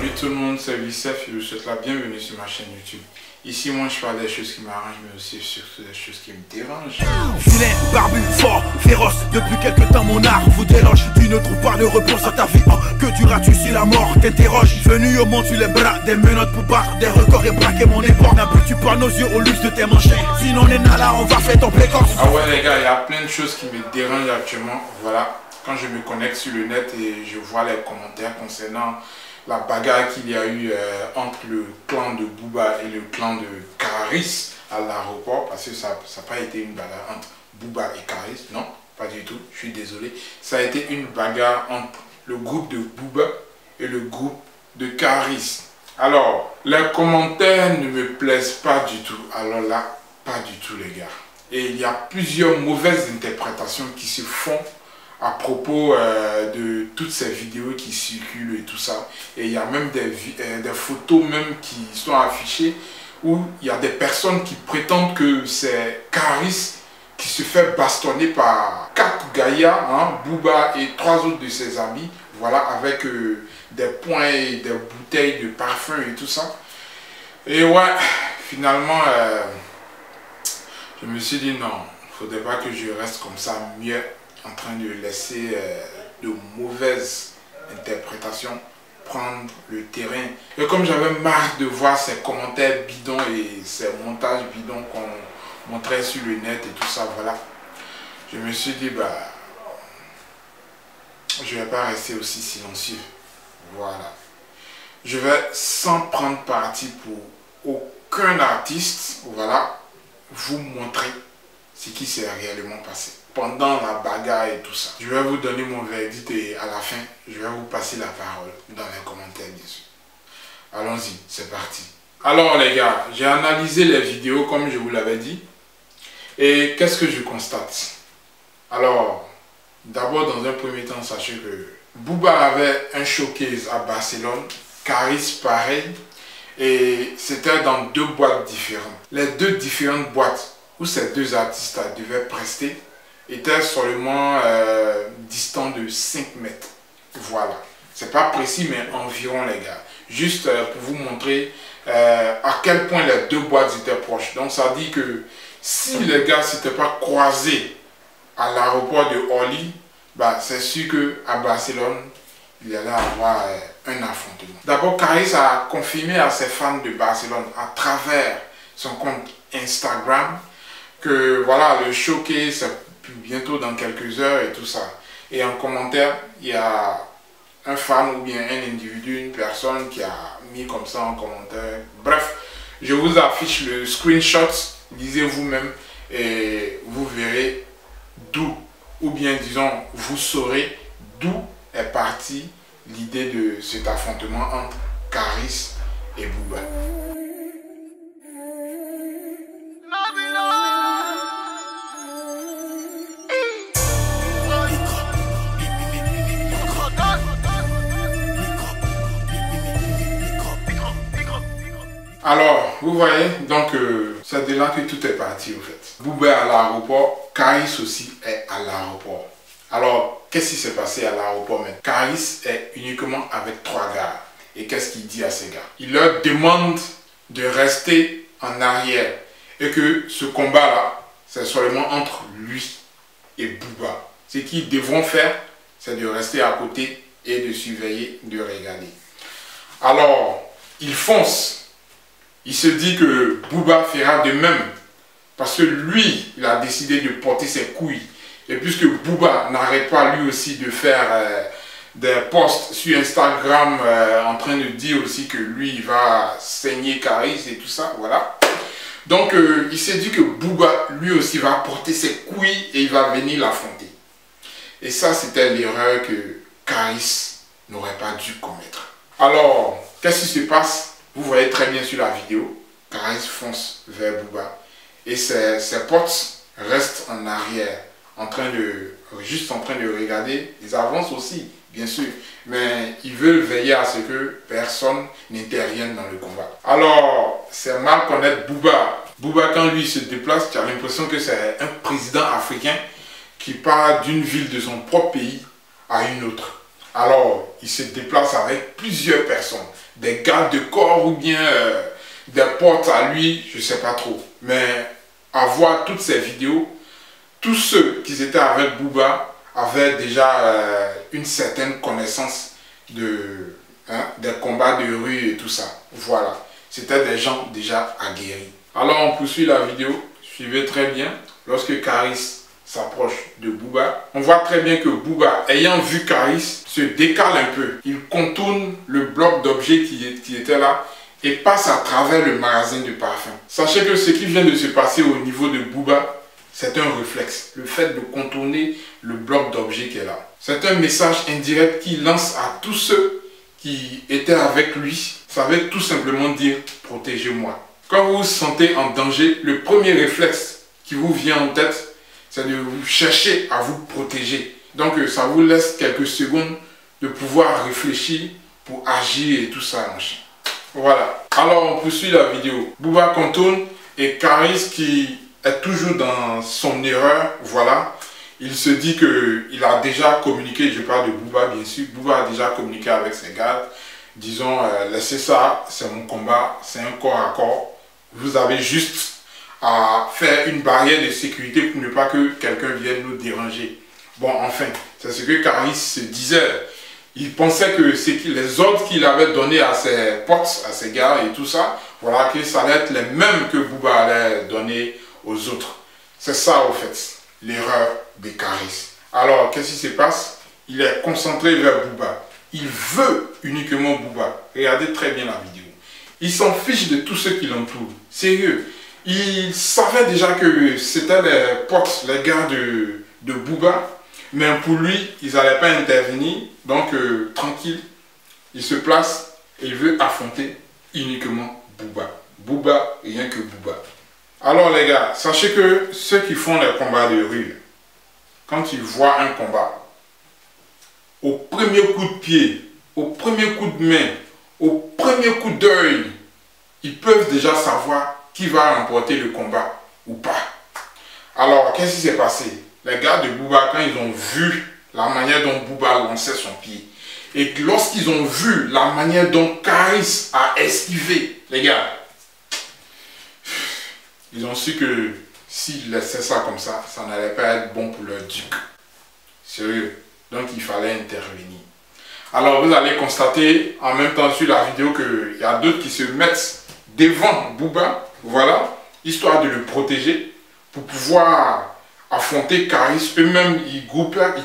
Salut tout le monde, c'est Vicef et je vous souhaite la bienvenue sur ma chaîne YouTube. Ici, moi, je parle des choses qui m'arrangent, mais aussi surtout des choses qui me dérangent. Vilain, barbu, fort, féroce, depuis quelque temps mon art vous déloge. Tu ne trouves pas de réponse à ta vie, oh, que diras-tu si la mort t'interroge? Venu au monde sur les bras, des menottes pour battre des records et braquer mon époque. N'habitues pas nos yeux au luxe de tes manchettes, sinon on est là, on va faire ton précoce. Ah ouais les gars, il y a plein de choses qui me dérangent actuellement, voilà. Quand je me connecte sur le net et je vois les commentaires concernant la bagarre qu'il y a eu entre le clan de Booba et le clan de Caris à l'aéroport, parce que ça n'a pas été une bagarre entre Booba et Caris, non, pas du tout, je suis désolé. Ça a été une bagarre entre le groupe de Booba et le groupe de Caris. Alors, les commentaires ne me plaisent pas du tout, alors là, pas du tout les gars. Et il y a plusieurs mauvaises interprétations qui se font à propos de toutes ces vidéos qui circulent et tout ça. Et il y a même des photos même qui sont affichées où il y a des personnes qui prétendent que c'est Caris qui se fait bastonner par 4 gaillards, hein, Booba et 3 autres de ses amis, voilà, avec des poings et des bouteilles de parfum et tout ça. Et ouais, finalement, je me suis dit non, il ne faudrait pas que je reste comme ça, mieux en train de laisser de mauvaises interprétations prendre le terrain. Et comme j'avais marre de voir ces commentaires bidons et ces montages bidons qu'on montrait sur le net et tout ça, voilà, je me suis dit, bah, je ne vais pas rester aussi silencieux. Voilà. Je vais, sans prendre parti pour aucun artiste, voilà, vous montrer ce qui s'est réellement passé pendant la bagarre et tout ça. Je vais vous donner mon verdict et à la fin, je vais vous passer la parole dans les commentaires, bien sûr. Allons-y, c'est parti. Alors les gars, j'ai analysé les vidéos comme je vous l'avais dit. Et qu'est-ce que je constate? Alors, d'abord, dans un premier temps, sachez que Booba avait un showcase à Barcelone, Caris pareil, et c'était dans 2 boîtes différentes. Les 2 différentes boîtes où ces 2 artistes devaient prester était seulement distant de 5 mètres. Voilà. C'est pas précis, mais environ, les gars. Juste pour vous montrer à quel point les 2 boîtes étaient proches. Donc, ça dit que si les gars ne s'étaient pas croisés à l'aéroport de Orly, bah, c'est sûr qu'à Barcelone, il allait avoir un affrontement. D'abord, Caris a confirmé à ses fans de Barcelone à travers son compte Instagram que voilà, le showcase bientôt dans quelques heures et tout ça. Et en commentaire, il y a un fan ou bien un individu, une personne qui a mis comme ça en commentaire. Bref, je vous affiche le screenshot, lisez vous-même et vous verrez d'où, ou bien disons, vous saurez d'où est partie l'idée de cet affrontement entre Caris et Booba. Alors, vous voyez, donc c'est de là que tout est parti en fait. Booba est à l'aéroport, Caris aussi est à l'aéroport. Alors, qu'est-ce qui s'est passé à l'aéroport maintenant? Caris est uniquement avec 3 gars. Et qu'est-ce qu'il dit à ces gars? Il leur demande de rester en arrière. Et que ce combat-là, c'est seulement entre lui et Booba. Ce qu'ils devront faire, c'est de rester à côté et de surveiller, de regarder. Alors, il fonce. Il se dit que Booba fera de même. Parce que lui, il a décidé de porter ses couilles. Et puisque Booba n'arrête pas lui aussi de faire des posts sur Instagram en train de dire aussi que lui, il va saigner Caris et tout ça, voilà. Donc, il s'est dit que Booba, lui aussi, va porter ses couilles et il va venir l'affronter. Et ça, c'était l'erreur que Caris n'aurait pas dû commettre. Alors, qu'est-ce qui se passe? Vous voyez très bien sur la vidéo, Caris fonce vers Booba et ses potes restent en arrière, juste en train de regarder. Ils avancent aussi, bien sûr, mais ils veulent veiller à ce que personne n'intervienne dans le combat. Alors, c'est mal connaître Booba. Booba, quand lui se déplace, tu as l'impression que c'est un président africain qui part d'une ville de son propre pays à une autre. Alors, il se déplace avec plusieurs personnes. Des gardes de corps ou bien des potes à lui, je ne sais pas trop. Mais à voir toutes ces vidéos, tous ceux qui étaient avec Booba avaient déjà une certaine connaissance des combats de rue et tout ça. Voilà. C'était des gens déjà aguerris. Alors, on poursuit la vidéo. Suivez très bien. Lorsque Karis s'approche de Booba, on voit très bien que Booba, ayant vu Karis, se décale un peu. Il contourne le bloc d'objets qui était là et passe à travers le magasin de parfum. Sachez que ce qui vient de se passer au niveau de Booba, c'est un réflexe. Le fait de contourner le bloc d'objets qui est là. C'est un message indirect qu'il lance à tous ceux qui étaient avec lui. Ça veut tout simplement dire « protégez-moi ». Quand vous vous sentez en danger, le premier réflexe qui vous vient en tête, c'est de vous chercher à vous protéger. Donc ça vous laisse quelques secondes de pouvoir réfléchir pour agir et tout ça. Machin. Voilà. Alors on poursuit la vidéo. Booba contourne et Karis qui est toujours dans son erreur, voilà. Il se dit qu'il a déjà communiqué, je parle de Booba bien sûr, Booba a déjà communiqué avec ses gardes. Disons, laissez ça, c'est mon combat, c'est un corps à corps. Vous avez juste à faire une barrière de sécurité pour ne pas que quelqu'un vienne nous déranger. Bon, enfin, c'est ce que Karis se disait. Il pensait que les ordres qu'il avait donnés à ses potes, à ses gars et tout ça, voilà, que ça allait être les mêmes que Booba allait donner aux autres. C'est ça, au fait, l'erreur de Karis. Alors, qu'est-ce qui se passe? Il est concentré vers Booba. Il veut uniquement Booba. Regardez très bien la vidéo. Il s'en fiche de tous ceux qui l'entourent. Sérieux. Il savait déjà que c'était les potes, les gars de Booba. Mais pour lui, ils n'allaient pas intervenir. Donc, tranquille, il se place et il veut affronter uniquement Booba. Booba, rien que Booba. Alors les gars, sachez que ceux qui font les combats de rue, quand ils voient un combat, au premier coup de pied, au premier coup de main, au premier coup d'œil, ils peuvent déjà savoir qui va remporter le combat ou pas. Alors, qu'est-ce qui s'est passé? Les gars de Booba, quand ils ont vu la manière dont Booba lançait son pied, et lorsqu'ils ont vu la manière dont Karis a esquivé, les gars, ils ont su que s'ils laissaient ça comme ça n'allait pas être bon pour leur duc. Sérieux. Donc il fallait intervenir. Alors vous allez constater en même temps sur la vidéo qu'il y a d'autres qui se mettent devant Booba, voilà, histoire de le protéger, pour pouvoir affronter Karis. Eux-mêmes, ils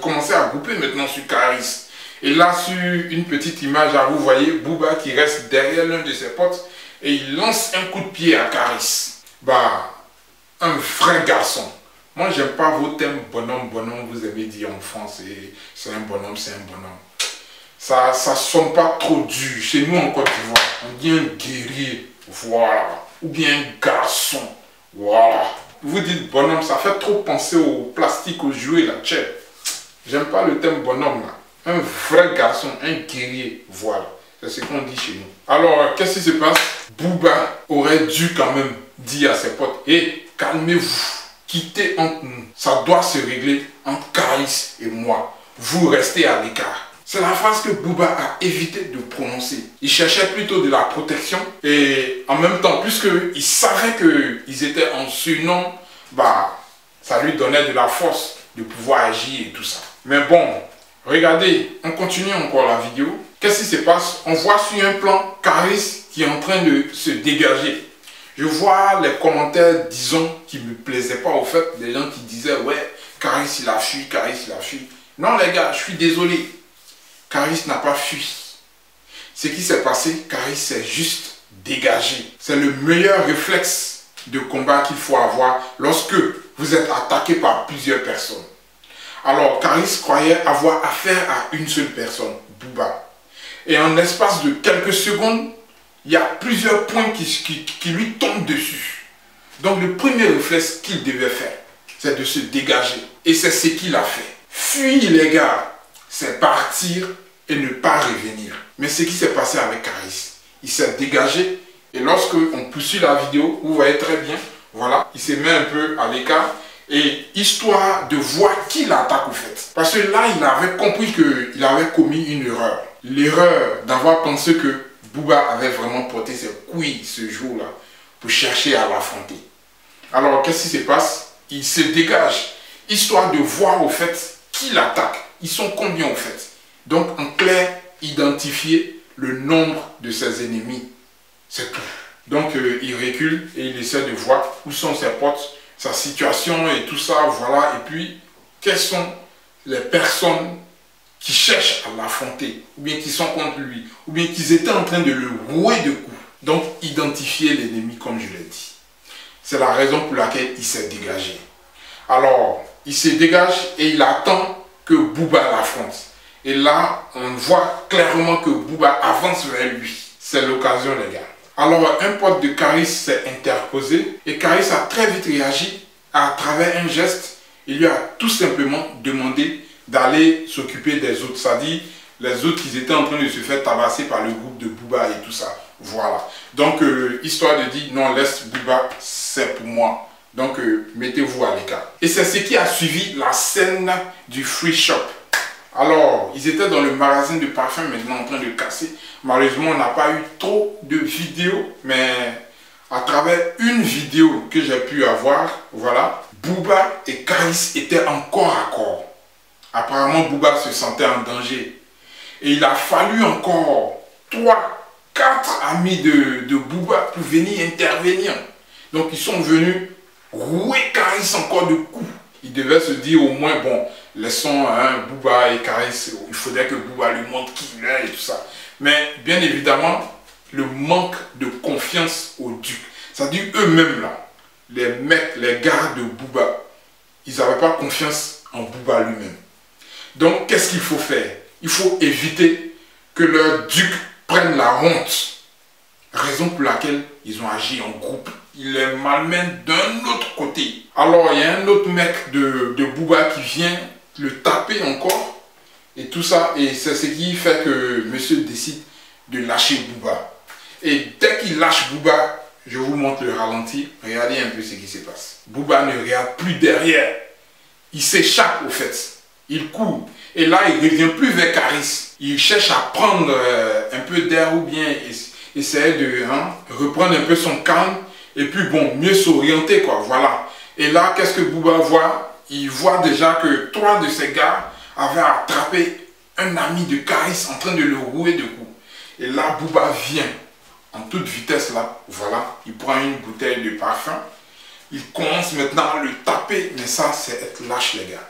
commençaient à grouper maintenant sur Karis. Et là, sur une petite image, là, vous voyez Booba qui reste derrière l'un de ses potes et il lance un coup de pied à Karis. Bah, un vrai garçon. Moi, j'aime pas vos thèmes bonhomme, vous aimez dire en France, c'est un bonhomme, c'est un bonhomme. Ça sonne pas trop dur. Chez nous, en Côte d'Ivoire, on dit un guerrier, voilà. Ou bien un garçon, voilà. Vous dites bonhomme, ça fait trop penser au plastique, aux jouets, là, tchè. J'aime pas le thème bonhomme, là. Un vrai garçon, un guerrier, voilà. C'est ce qu'on dit chez nous. Alors, qu'est-ce qui se passe? Booba aurait dû quand même dire à ses potes, hé, calmez-vous, quittez entre nous. Ça doit se régler entre Karis et moi. Vous restez à l'écart. C'est la phrase que Booba a évité de prononcer. Il cherchait plutôt de la protection et en même temps, puisqu'il savait qu'ils étaient en surnom, bah, ça lui donnait de la force de pouvoir agir et tout ça. Mais bon, regardez, on continue encore la vidéo. Qu'est-ce qui se passe? On voit sur un plan Karis qui est en train de se dégager. Je vois les commentaires, disons, qui ne me plaisaient pas au fait, des gens qui disaient, ouais, Karis il a fui, Karis il a fui. Non les gars, je suis désolé. Karis n'a pas fui. Ce qui s'est passé, Karis s'est juste dégagé. C'est le meilleur réflexe de combat qu'il faut avoir lorsque vous êtes attaqué par plusieurs personnes. Alors, Karis croyait avoir affaire à une seule personne, Booba. Et en l'espace de quelques secondes, il y a plusieurs points qui lui tombent dessus. Donc, le premier réflexe qu'il devait faire, c'est de se dégager. Et c'est ce qu'il a fait. Fuir, les gars, c'est partir et ne pas revenir. Mais ce qui s'est passé avec Karis, il s'est dégagé. Et lorsque on poursuit la vidéo, vous voyez très bien, voilà, il se met un peu à l'écart. Et histoire de voir qui l'attaque au fait. Parce que là, il avait compris qu'il avait commis une erreur. L'erreur d'avoir pensé que Bouba avait vraiment porté ses couilles ce jour-là pour chercher à l'affronter. Alors, qu'est-ce qui se passe? Il se dégage, histoire de voir au fait qui l'attaque. Ils sont combien au fait? Donc, en clair, identifier le nombre de ses ennemis. C'est tout. Donc, il recule et il essaie de voir où sont ses potes, sa situation et tout ça, voilà. Et puis, quelles sont les personnes qui cherchent à l'affronter, ou bien qui sont contre lui, ou bien qu'ils étaient en train de le rouer de coups. Donc, identifier l'ennemi, comme je l'ai dit. C'est la raison pour laquelle il s'est dégagé. Alors, il se dégage et il attend que Bouba l'affronte. Et là, on voit clairement que Bouba avance vers lui. C'est l'occasion, les gars. Alors, un pote de Caris s'est interposé et Caris a très vite réagi à travers un geste. Il lui a tout simplement demandé d'aller s'occuper des autres. C'est-à-dire, les autres qui étaient en train de se faire tabasser par le groupe de Bouba et tout ça. Voilà. Donc, histoire de dire, non, laisse Bouba, c'est pour moi. Donc, mettez-vous à l'écart. Et c'est ce qui a suivi la scène du free shop. Alors, ils étaient dans le magasin de parfum maintenant en train de casser. Malheureusement, on n'a pas eu trop de vidéos, mais à travers une vidéo que j'ai pu avoir, voilà, Bouba et Caris étaient en corps à corps. Apparemment, Bouba se sentait en danger. Et il a fallu encore 3, 4 amis de Bouba pour venir intervenir. Donc, ils sont venus rouer Caris encore de coups. Il devait se dire au moins, bon, laissons Bouba et Caris, il faudrait que Bouba lui montre qui il est et tout ça. Mais bien évidemment, le manque de confiance au duc. C'est-à-dire eux-mêmes là, les mecs, les gars de Bouba, ils n'avaient pas confiance en Bouba lui-même. Donc, qu'est-ce qu'il faut faire? Il faut éviter que leur duc prenne la honte. Raison pour laquelle ils ont agi en groupe. Ils les malmènent d'un autre côté. Alors, il y a un autre mec de Bouba qui vient le taper encore. Et tout ça, et c'est ce qui fait que monsieur décide de lâcher Bouba. Et dès qu'il lâche Bouba, je vous montre le ralenti. Regardez un peu ce qui se passe. Bouba ne regarde plus derrière. Il s'échappe au fait. Il court. Et là, il ne revient plus vers Caris. Il cherche à prendre un peu d'air ou bien essayer de reprendre un peu son calme. Et puis bon, mieux s'orienter quoi, voilà. Et là, qu'est-ce que Bouba voit? Il voit déjà que 3 de ces gars avaient attrapé un ami de Caris en train de le rouer de coups. Et là, Bouba vient en toute vitesse là, voilà. Il prend une bouteille de parfum. Il commence maintenant à le taper. Mais ça, c'est être lâche les gars.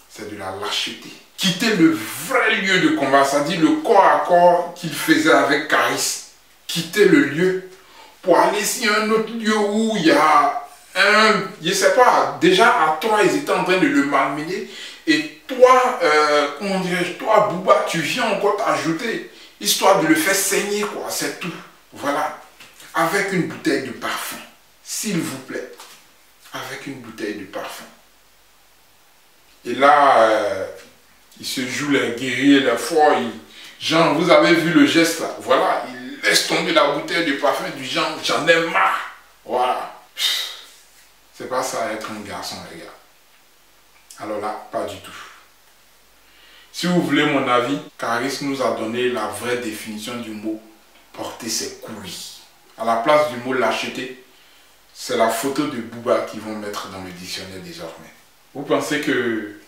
C'est de la lâcheté. Quitter le vrai lieu de combat, c'est-à-dire le corps à corps qu'il faisait avec Caris. Quitter le lieu pour aller sur un autre lieu où il y a je sais pas, déjà à 3 ils étaient en train de le malmener et toi, comment dirais-je, toi Bouba, tu viens encore t'ajouter, histoire de le faire saigner quoi, c'est tout, voilà, avec une bouteille de parfum, s'il vous plaît, avec une bouteille de parfum. Et là, il se joue les guerriers, les forts, genre, vous avez vu le geste là, voilà, il laisse tomber la bouteille de parfum du genre, j'en ai marre, voilà. C'est pas ça être un garçon, les gars. Alors là, pas du tout. Si vous voulez mon avis, Caris nous a donné la vraie définition du mot porter ses couilles. À la place du mot lâcheté, c'est la photo de Bouba qu'ils vont mettre dans le dictionnaire désormais. Vous pensez que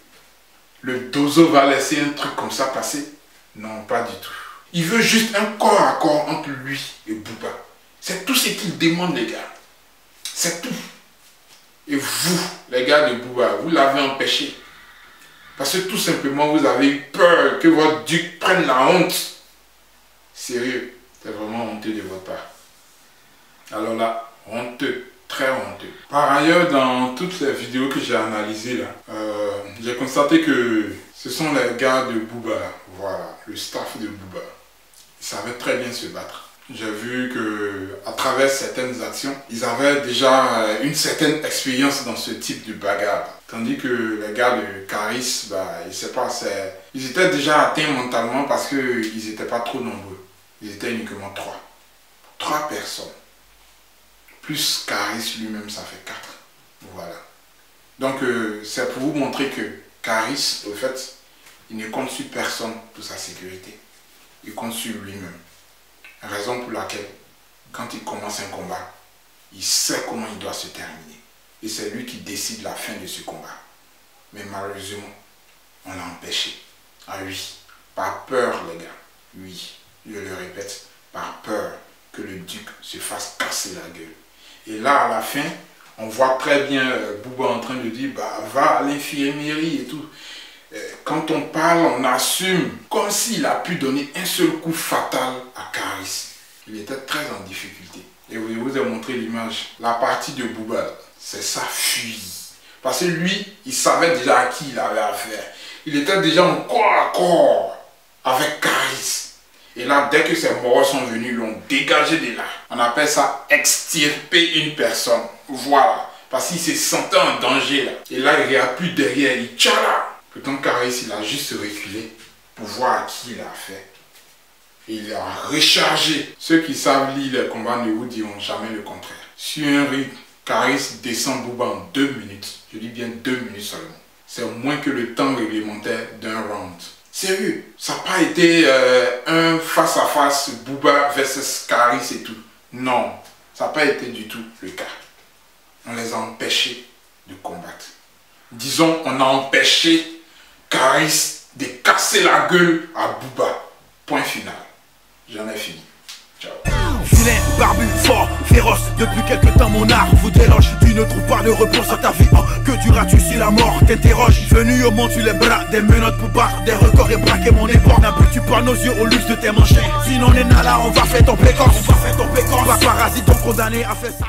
le dozo va laisser un truc comme ça passer? Non, pas du tout. Il veut juste un corps à corps entre lui et Bouba. C'est tout ce qu'il demande, les gars. C'est tout. Et vous, les gars de Bouba, vous l'avez empêché. Parce que tout simplement, vous avez eu peur que votre duc prenne la honte. Sérieux, c'est vraiment honteux de votre part. Alors là, honteux, très honteux. Par ailleurs, dans toutes les vidéos que j'ai analysées là, j'ai constaté que ce sont les gars de Bouba, voilà, le staff de Bouba. Ils savaient très bien se battre. J'ai vu que à travers certaines actions, ils avaient déjà une certaine expérience dans ce type de bagarre. Tandis que les gars de Caris, bah, je sais pas, ils étaient déjà atteints mentalement parce qu'ils n'étaient pas trop nombreux. Ils étaient uniquement 3. 3 personnes. Plus Caris lui-même, ça fait 4. Voilà. Donc c'est pour vous montrer que Caris, au fait, il ne compte sur personne pour sa sécurité. Il compte sur lui-même. Raison pour laquelle, quand il commence un combat, il sait comment il doit se terminer. Et c'est lui qui décide la fin de ce combat. Mais malheureusement, on l'a empêché. Ah oui, par peur les gars. Oui, je le répète, par peur que le duc se fasse casser la gueule. Et là, à la fin, on voit très bien Bouba en train de dire, bah, va à l'infirmerie et tout. Quand on parle, on assume, comme s'il a pu donner un seul coup fatal à Caris. Il était très en difficulté. Et je vous ai montré l'image. La partie de Bouba, c'est sa fuite. Parce que lui, il savait déjà à qui il avait affaire. Il était déjà en corps à corps avec Caris. Et là, dès que ces morts sont venus, ils l'ont dégagé de là. On appelle ça extirper une personne. Voilà. Parce qu'il se sentait en danger là. Et là, il regarde plus derrière. Il tchala. Pourtant, Caris, il a juste reculé pour voir à qui il a affaire. Et il a rechargé. Ceux qui savent lire les combats ne vous diront jamais le contraire. Sur un ring, Caris descend Bouba en 2 minutes. Je dis bien 2 minutes seulement. C'est moins que le temps réglementaire d'un round. Sérieux, ça n'a pas été un face-à-face Bouba versus Caris et tout. Non, ça n'a pas été du tout le cas. On les a empêchés de combattre. Disons, on a empêché Caris de casser la gueule à Bouba. Point final. J'en ai fini. Ciao. Vilain, barbu, fort, féroce, depuis quelque temps mon art vous déloge. Tu ne trouves pas de réponse à ta vie, oh, que duras-tu si la mort t'interroge? Venu au monde sur les bras, des menottes pour battre, des records et braquer mon époque. N'habitues pas nos yeux au luxe de tes manchettes. Sinon on est là, on va faire ton pécoce, on va faire ton pécoce. Pas parasite, donc condamné à faire ça.